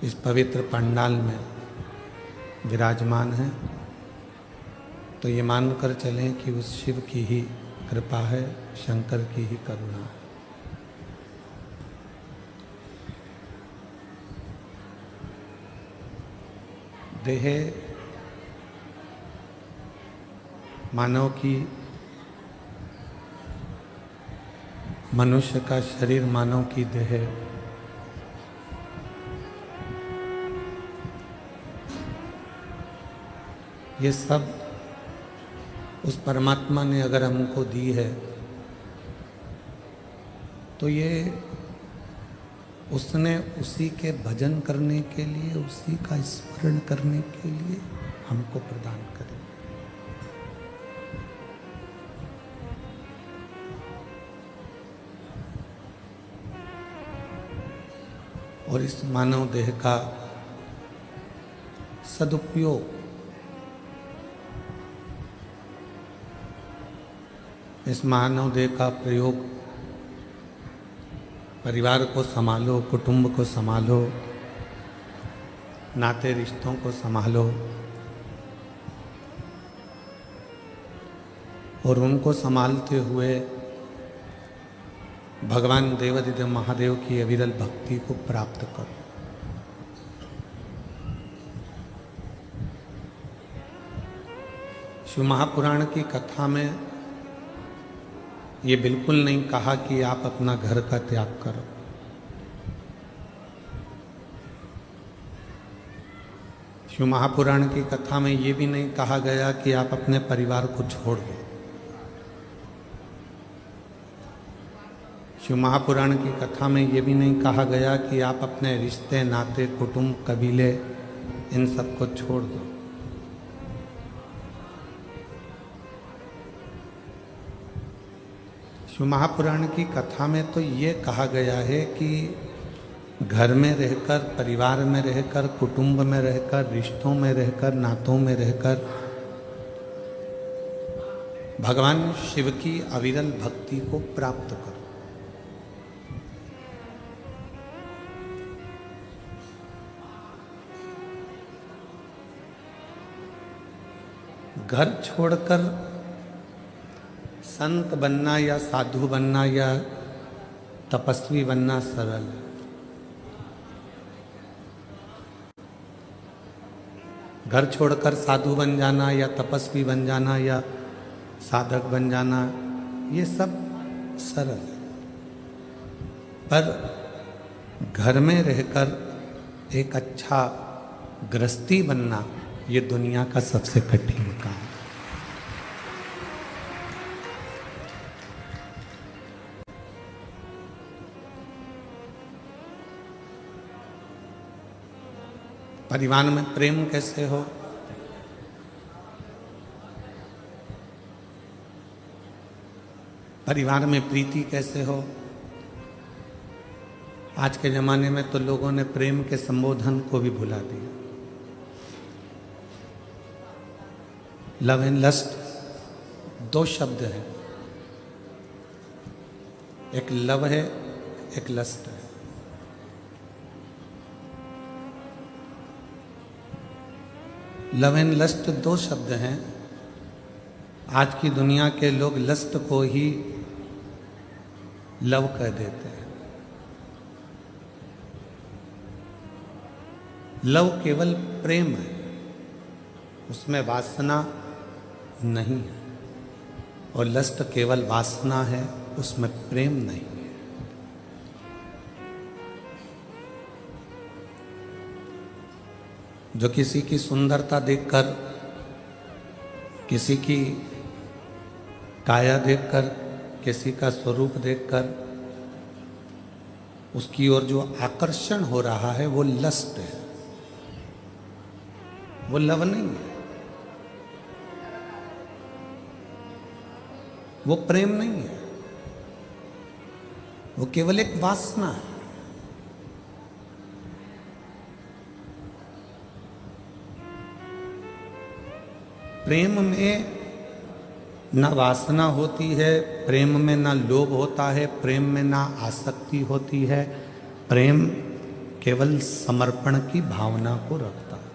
इस पवित्र पंडाल में विराजमान हैं, तो ये मानकर चलें कि उस शिव की ही कृपा है, शंकर की ही करुणा है। देह मानव की, मनुष्य का शरीर मानव की देह ये सब उस परमात्मा ने अगर हमको दी है तो ये उसने उसी के भजन करने के लिए, उसी का स्मरण करने के लिए हमको प्रदान करे। और इस मानव देह का सदुपयोग, इस मानव देह का प्रयोग परिवार को संभालो, कुटुंब को संभालो, नाते रिश्तों को संभालो और उनको संभालते हुए भगवान देवाधिदेव महादेव की अविरल भक्ति को प्राप्त करो। शिव महापुराण की कथा में ये बिल्कुल नहीं कहा कि आप अपना घर का त्याग करो। शिव महापुराण की कथा में ये भी नहीं कहा गया कि आप अपने परिवार को छोड़ दो। शिव महापुराण की कथा में ये भी नहीं कहा गया कि आप अपने रिश्ते, नाते, कुटुंब, कबीले इन सब को छोड़ दो। शिव महापुराण की कथा में तो ये कहा गया है कि घर में रहकर, परिवार में रहकर, कुटुंब में रहकर, रिश्तों में रहकर, नातों में रहकर भगवान शिव की अविरल भक्ति को प्राप्त करो। घर छोड़कर संत बनना या साधु बनना या तपस्वी बनना सरल है। घर छोड़कर साधु बन जाना या तपस्वी बन जाना या साधक बन जाना, ये सब सरल है। पर घर में रहकर एक अच्छा गृहस्थी बनना, ये दुनिया का सबसे कठिन काम है। परिवार में प्रेम कैसे हो, परिवार में प्रीति कैसे हो। आज के ज़माने में तो लोगों ने प्रेम के संबोधन को भी भुला दिया। लव एंड लस्ट दो शब्द हैं, एक लव है, एक लस्ट है। लव एंड लस्ट दो शब्द हैं। आज की दुनिया के लोग लस्ट को ही लव कह देते हैं। लव केवल प्रेम है, उसमें वासना नहीं है, और लस्ट केवल वासना है, उसमें प्रेम नहीं है। जो किसी की सुंदरता देखकर, किसी की काया देखकर, किसी का स्वरूप देखकर उसकी ओर जो आकर्षण हो रहा है वो लस्ट है, वो लव नहीं है, वो प्रेम नहीं है, वो केवल एक वासना है। प्रेम में न वासना होती है, प्रेम में न लोभ होता है, प्रेम में न आसक्ति होती है। प्रेम केवल समर्पण की भावना को रखता है।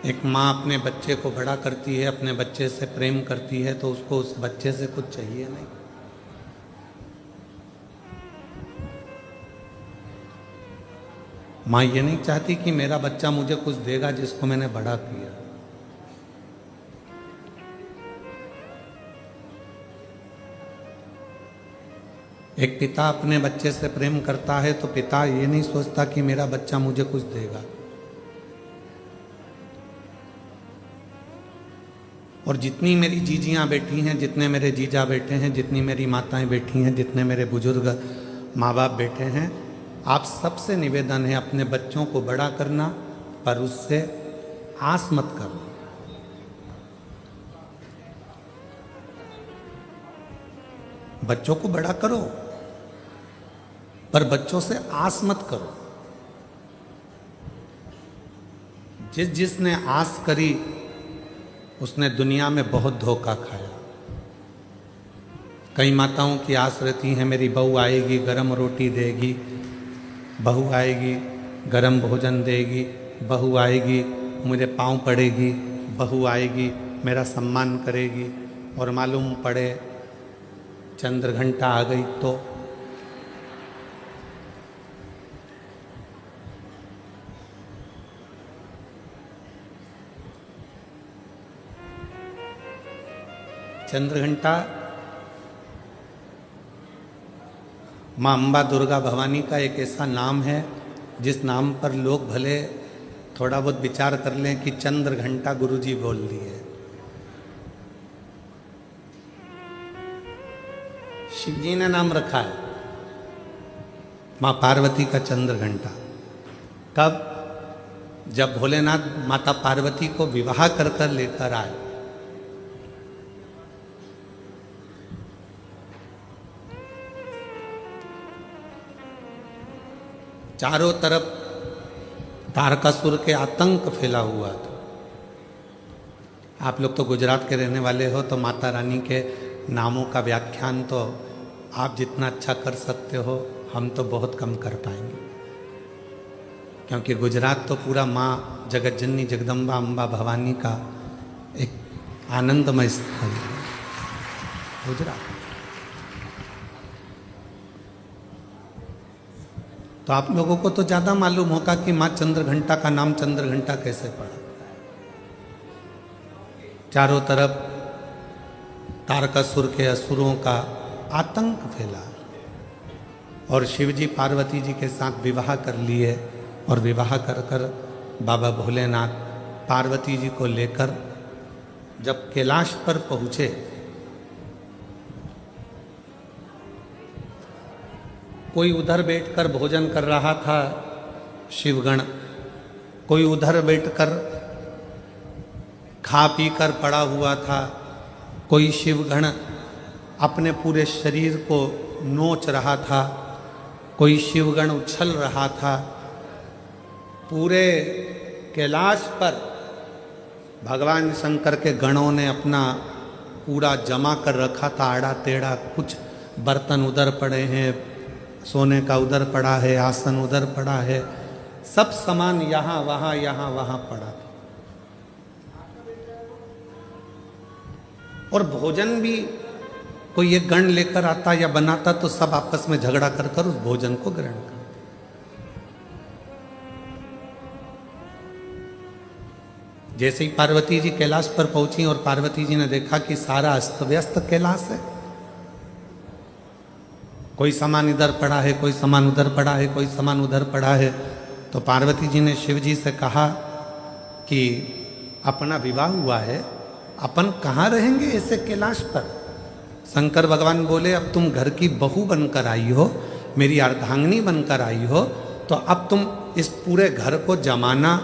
एक माँ अपने बच्चे को बड़ा करती है, अपने बच्चे से प्रेम करती है, तो उसको उस बच्चे से कुछ चाहिए नहीं। माँ ये नहीं चाहती कि मेरा बच्चा मुझे कुछ देगा जिसको मैंने बड़ा किया। एक पिता अपने बच्चे से प्रेम करता है तो पिता ये नहीं सोचता कि मेरा बच्चा मुझे कुछ देगा। और जितनी मेरी जीजियाँ बैठी हैं, जितने मेरे जीजा बैठे हैं, जितनी मेरी माताएं बैठी हैं, जितने मेरे बुजुर्ग माँ बाप बैठे हैं, आप सबसे निवेदन है अपने बच्चों को बड़ा करना, पर उससे आस मत करना। बच्चों को बड़ा करो, पर बच्चों से आस मत करो। जिसने आस करी उसने दुनिया में बहुत धोखा खाया। कई माताओं की आस रहती है मेरी बहू आएगी गरम रोटी देगी, बहू आएगी गरम भोजन देगी, बहू आएगी मुझे पाँव पड़ेगी, बहू आएगी मेरा सम्मान करेगी। और मालूम पड़े चंद्र घंटा आ गई तो चंद्र घंटा माँ अम्बा दुर्गा भवानी का एक ऐसा नाम है जिस नाम पर लोग भले थोड़ा बहुत विचार कर लें कि चंद्र घंटा गुरुजी बोल दिए। शिव जी ने नाम रखा है माँ पार्वती का चंद्र घंटा। कब? जब भोलेनाथ माता पार्वती को विवाह कर कर लेकर आए। चारों तरफ तारकासुर के आतंक फैला हुआ था। आप लोग तो गुजरात के रहने वाले हो, तो माता रानी के नामों का व्याख्यान तो आप जितना अच्छा कर सकते हो हम तो बहुत कम कर पाएंगे, क्योंकि गुजरात तो पूरा माँ जगत जननी जगदम्बा अम्बा भवानी का एक आनंदमय स्थल है गुजरात। तो आप लोगों को तो ज़्यादा मालूम होगा कि माँ चंद्र घंटा का नाम चंद्र घंटा कैसे पड़ा। चारों तरफ तारकासुर के असुरों का आतंक फैला और शिवजी पार्वती जी के साथ विवाह कर लिए। और विवाह कर कर बाबा भोलेनाथ पार्वती जी को लेकर जब कैलाश पर पहुँचे, कोई उधर बैठकर भोजन कर रहा था शिवगण, कोई उधर बैठकर खा पी कर पड़ा हुआ था, कोई शिवगण अपने पूरे शरीर को नोच रहा था, कोई शिवगण उछल रहा था। पूरे कैलाश पर भगवान शंकर के गणों ने अपना पूरा जमा कर रखा था, आड़ा टेढ़ा। कुछ बर्तन उधर पड़े हैं, सोने का उधर पड़ा है, आसन उधर पड़ा है, सब सामान यहाँ वहाँ पड़ा था। और भोजन भी कोई एक गण लेकर आता या बनाता तो सब आपस में झगड़ा कर कर उस भोजन को ग्रहण करते। जैसे ही पार्वती जी कैलाश पर पहुंची और पार्वती जी ने देखा कि सारा अस्त व्यस्त कैलाश है, कोई सामान इधर पड़ा है, कोई सामान उधर पड़ा है, कोई सामान उधर पड़ा है, तो पार्वती जी ने शिव जी से कहा कि अपना विवाह हुआ है, अपन कहाँ रहेंगे ऐसे कैलाश पर। शंकर भगवान बोले अब तुम घर की बहू बनकर आई हो, मेरी अर्धांगिनी बनकर आई हो, तो अब तुम इस पूरे घर को जमाना,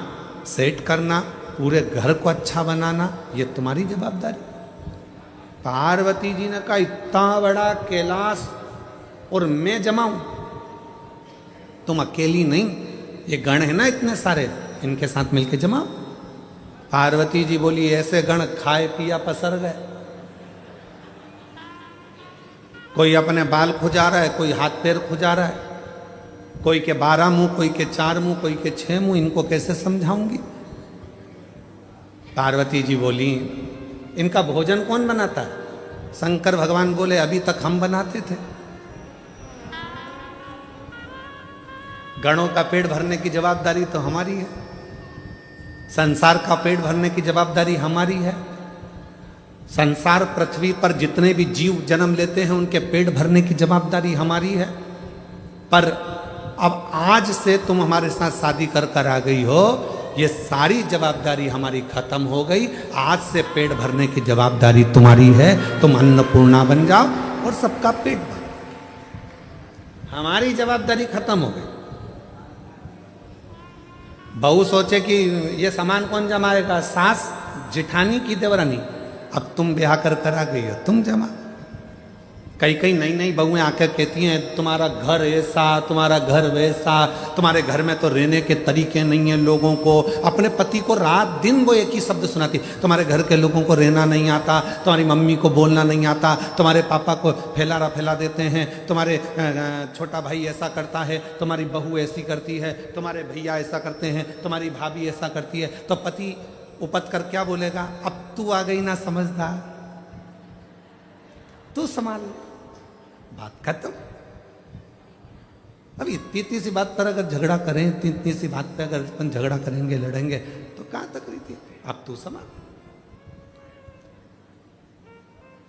सेट करना, पूरे घर को अच्छा बनाना, ये तुम्हारी जवाबदारी। पार्वती जी ने कहा इतना बड़ा कैलाश और मैं जमाऊं? तुम अकेली नहीं, ये गण है ना इतने सारे, इनके साथ मिलके जमाओ। पार्वती जी बोली ऐसे गण खाए पिया पसर गए। कोई अपने बाल खुजा रहा है, कोई हाथ पैर खुजा रहा है, कोई के 12 मुंह, कोई के 4 मुंह, कोई के 6 मुंह, इनको कैसे समझाऊंगी। पार्वती जी बोली इनका भोजन कौन बनाता है? शंकर भगवान बोले अभी तक हम बनाते थे। गणों का पेट भरने की जवाबदारी तो हमारी है, संसार का पेट भरने की जवाबदारी हमारी है। संसार पृथ्वी पर जितने भी जीव जन्म लेते हैं उनके पेट भरने की जवाबदारी हमारी है। पर अब आज से तुम हमारे साथ शादी कर कर आ गई हो, ये सारी जवाबदारी हमारी खत्म हो गई। आज से पेट भरने की जवाबदारी तुम्हारी है। तुम अन्नपूर्णा बन जाओ और सबका पेट भरो। हमारी जवाबदारी खत्म हो गई। बहू सोचे कि ये सामान कौन जमाएगा, सास जिठानी की देवरानी। अब तुम ब्याह कर कर आ गई हो, तुम जमा। कई कई नई नई बहुएं आकर कहती हैं तुम्हारा घर ऐसा, तुम्हारा घर वैसा, तुम्हारे घर में तो रहने के तरीके नहीं है लोगों को। अपने पति को रात दिन वो एक ही शब्द सुनाती, तुम्हारे घर के लोगों को रहना नहीं आता, तुम्हारी मम्मी को बोलना नहीं आता, तुम्हारे पापा को फैला देते हैं, तुम्हारे छोटा भाई ऐसा करता है, तुम्हारी बहू ऐसी करती है, तुम्हारे भैया ऐसा करते हैं, तुम्हारी भाभी ऐसा करती है। तो पति उपत कर क्या बोलेगा, अब तू आ गई ना समझदार, तू संभाल, बात खत्म। अब इतनी सी बात पर अगर झगड़ा करें, इतनी सी बात पे अगर अपन झगड़ा करेंगे, लड़ेंगे, तो कहां तक रही? अब तू संभाल।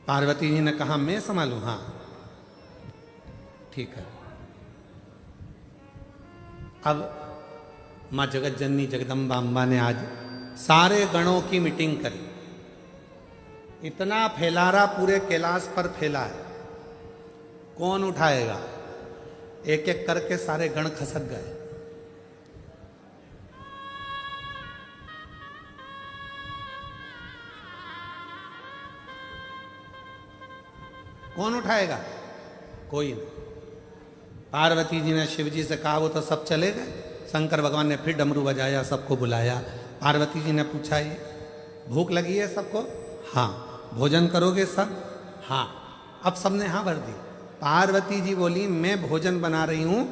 पार्वती जी ने कहा मैं संभालू? हाँ ठीक है। अब मां जगत जननी जगदम्बा अम्बा ने आज सारे गणों की मीटिंग करी। इतना फैलारा पूरे कैलाश पर फैला है, कौन उठाएगा? एक एक करके सारे गण खसक गए। कौन उठाएगा? कोई नहीं। पार्वती जी ने शिव जी से कहा, वो तो सब चले गए। शंकर भगवान ने फिर डमरू बजाया, सबको बुलाया। पार्वती जी ने पूछा ये भूख लगी है सबको? हाँ। भोजन करोगे सब? हाँ। अब सबने हाँ भर दी। पार्वती जी बोली मैं भोजन बना रही हूं,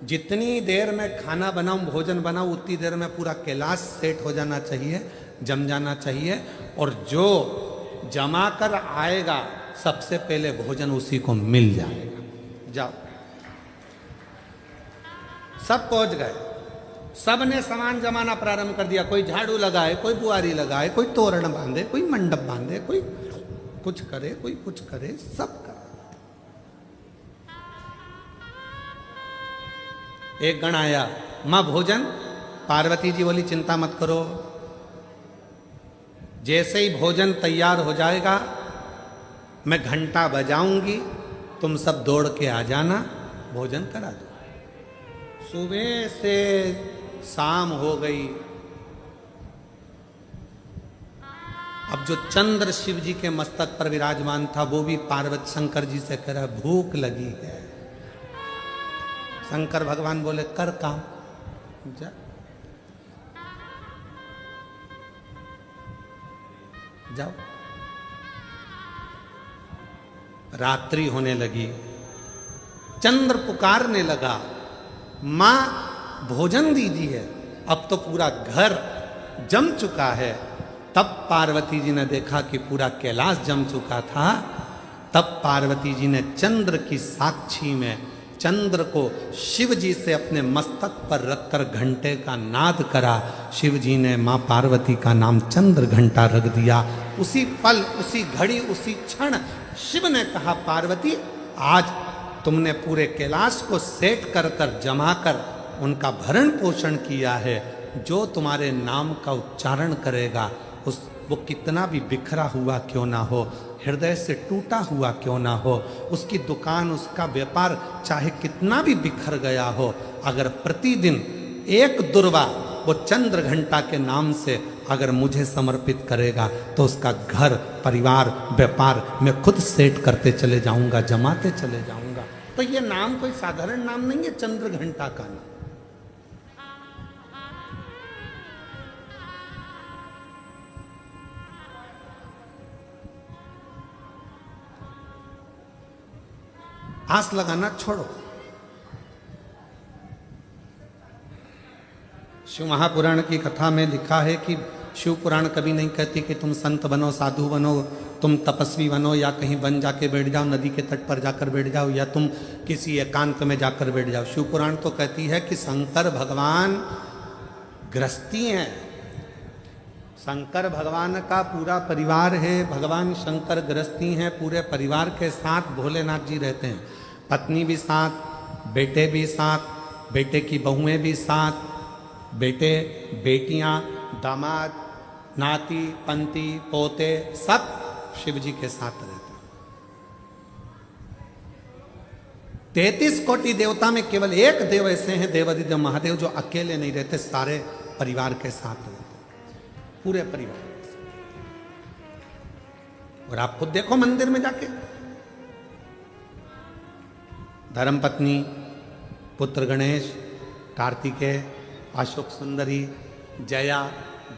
जितनी देर में खाना बनाऊं, भोजन बनाऊं, उतनी देर में पूरा कैलाश सेट हो जाना चाहिए, जम जाना चाहिए, और जो जमा कर आएगा सबसे पहले भोजन उसी को मिल जाएगा। जाओ। सब पहुंच गए, सब ने सामान जमाना प्रारंभ कर दिया। कोई झाड़ू लगाए, कोई बुआरी लगाए, कोई तोरण बांधे, कोई मंडप बांधे, कोई कुछ करे, कोई कुछ करे, सब करे। एक गण आया, मां भोजन। पार्वती जी बोली चिंता मत करो, जैसे ही भोजन तैयार हो जाएगा मैं घंटा बजाऊंगी, तुम सब दौड़ के आ जाना, भोजन करा दो। सुबह से शाम हो गई। अब जो चंद्र शिव जी के मस्तक पर विराजमान था वो भी पार्वती शंकर जी से कह रहा भूख लगी है। शंकर भगवान बोले कर काम, जा। जाओ। रात्रि होने लगी, चंद्र पुकारने लगा, मां भोजन दीजिए। अब तो पूरा घर जम चुका है। तब पार्वती जी ने देखा कि पूरा कैलाश जम चुका था। तब पार्वती जी ने चंद्र की साक्षी में चंद्र को शिव जी से अपने मस्तक पर रखकर घंटे का नाद करा। शिव जी ने मां पार्वती का नाम चंद्र घंटा रख दिया। उसी पल, उसी घड़ी, उसी क्षण शिव ने कहा पार्वती आज तुमने पूरे कैलाश को सेट कर कर जमा कर उनका भरण पोषण किया है। जो तुम्हारे नाम का उच्चारण करेगा उस वो कितना भी बिखरा हुआ क्यों ना हो, हृदय से टूटा हुआ क्यों ना हो, उसकी दुकान, उसका व्यापार चाहे कितना भी बिखर गया हो, अगर प्रतिदिन एक दुर्वा वो चंद्र घंटा के नाम से अगर मुझे समर्पित करेगा तो उसका घर, परिवार, व्यापार मैं खुद सेट करते चले जाऊंगा, जमाते चले जाऊंगा। तो ये नाम कोई साधारण नाम नहीं है, चंद्र घंटा का नाम। आस लगाना छोड़ो। शिव महापुराण की कथा में लिखा है कि शिव पुराण कभी नहीं कहती कि तुम संत बनो, साधु बनो, तुम तपस्वी बनो, या कहीं वन जाके बैठ जाओ, नदी के तट पर जाकर बैठ जाओ, या तुम किसी एकांत में जाकर बैठ जाओ। शिव पुराण तो कहती है कि शंकर भगवान गृहस्थी हैं। शंकर भगवान का पूरा परिवार है, भगवान शंकर गृहस्थी हैं, पूरे परिवार के साथ भोलेनाथ जी रहते हैं। पत्नी भी साथ, बेटे भी साथ, बेटे की बहुएं भी साथ, बेटे बेटियां, दामाद, नाती, पंती, पोते सब शिव जी के साथ रहते हैं। 33 कोटि देवता में केवल एक देव ऐसे हैं, देवादिदेव महादेव, जो अकेले नहीं रहते, सारे परिवार के साथ रहते हैं, पूरे परिवार के साथ। और आप खुद देखो मंदिर में जाके, धर्मपत्नी, पुत्र गणेश, कार्तिकेय, अशोक सुंदरी, जया,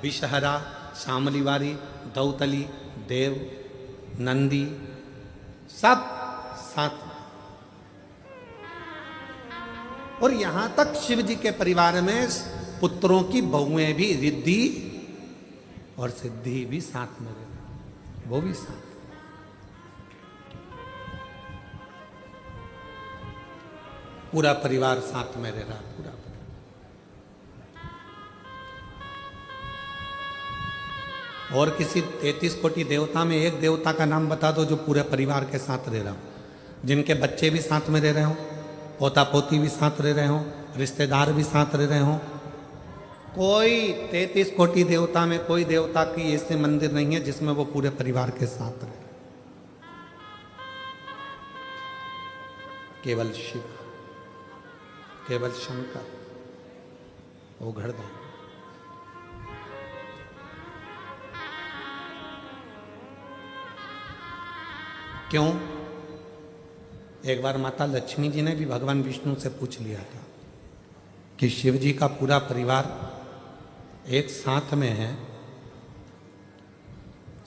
विषहरा, शामलीवारी, दौतली, देव, नंदी, सब साथ। और यहां तक शिव जी के परिवार में पुत्रों की बहुएं भी, रिद्धि और सिद्धि भी साथ में रहते, वो भी साथ। पूरा परिवार साथ में रह रहा, पूरा। और किसी 33 कोटि देवता में एक देवता का नाम बता दो जो पूरे परिवार के साथ रह रहा हो, जिनके बच्चे भी साथ में रह रहे हो, पोता पोती भी साथ रह रहे हो, रिश्तेदार भी साथ रह रहे हो। कोई 33 कोटि देवता में कोई देवता की ऐसे मंदिर नहीं है जिसमें वो पूरे परिवार के साथ रहे। केवल शिव, केवल शंकर, वो घरदान। क्यों? एक बार माता लक्ष्मी जी ने भी भगवान विष्णु से पूछ लिया था कि शिव जी का पूरा परिवार एक साथ में है,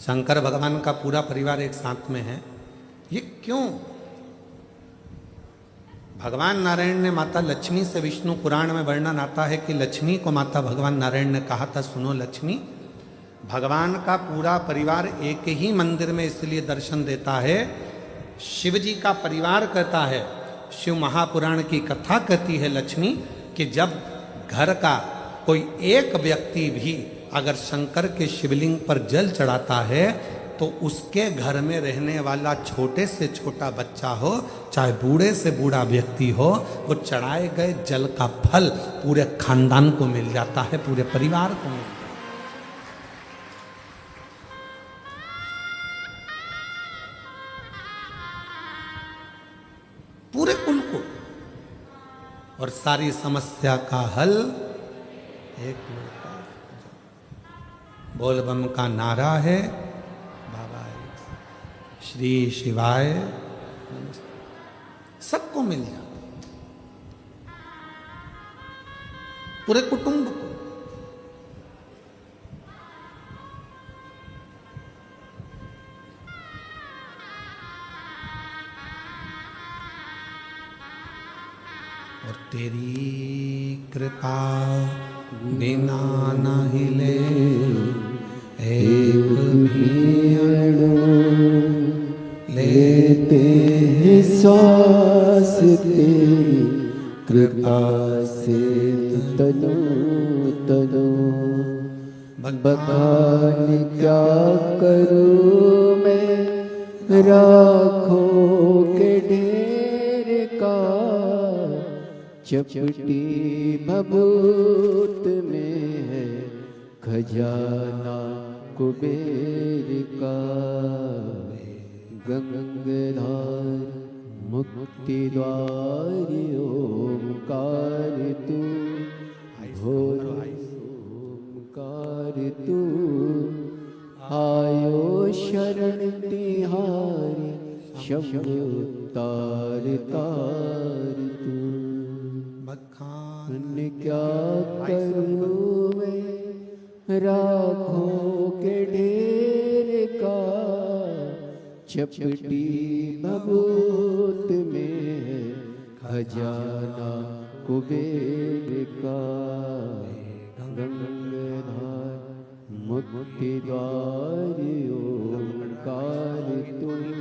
शंकर भगवान का पूरा परिवार एक साथ में है, ये क्यों? भगवान नारायण ने माता लक्ष्मी से, विष्णु पुराण में वर्णन आता है कि लक्ष्मी को माता भगवान नारायण ने कहा था, सुनो लक्ष्मी, भगवान का पूरा परिवार एक ही मंदिर में इसलिए दर्शन देता है, शिव जी का परिवार कहता है, शिव महापुराण की कथा कहती है लक्ष्मी, कि जब घर का कोई एक व्यक्ति भी अगर शंकर के शिवलिंग पर जल चढ़ाता है तो उसके घर में रहने वाला छोटे से छोटा बच्चा हो, चाहे बूढ़े से बूढ़ा व्यक्ति हो, वो चढ़ाए गए जल का फल पूरे खानदान को मिल जाता है, पूरे परिवार को मिल जाता है, पूरे कुल को। और सारी समस्या का हल एक लोटा बोल बम का नारा है, बाबा श्री शिवाय नमस्ते, सबको मिल जाता, पूरे कुटुंब को। और तेरी कृपा बिना न हिले एक भी अणु, लेते हैं श्वास तेरी कृपा से तनु तनु। बखान क्या करूं मैं राखों के ढेर का, चपटी भभूत में है खजाना कुबेर का। गंगाधार मुक्ति द्वार ओमकार तू, भोर ओमकार तू, आयो शरण तिहारी शंभु तार तार तू। बखान क्या करूं मैं राखों के ढेर का, चपटी भभूत में खजाना कुबेर का, गंगाधार मुक्ति द्वार ओंकार तुम।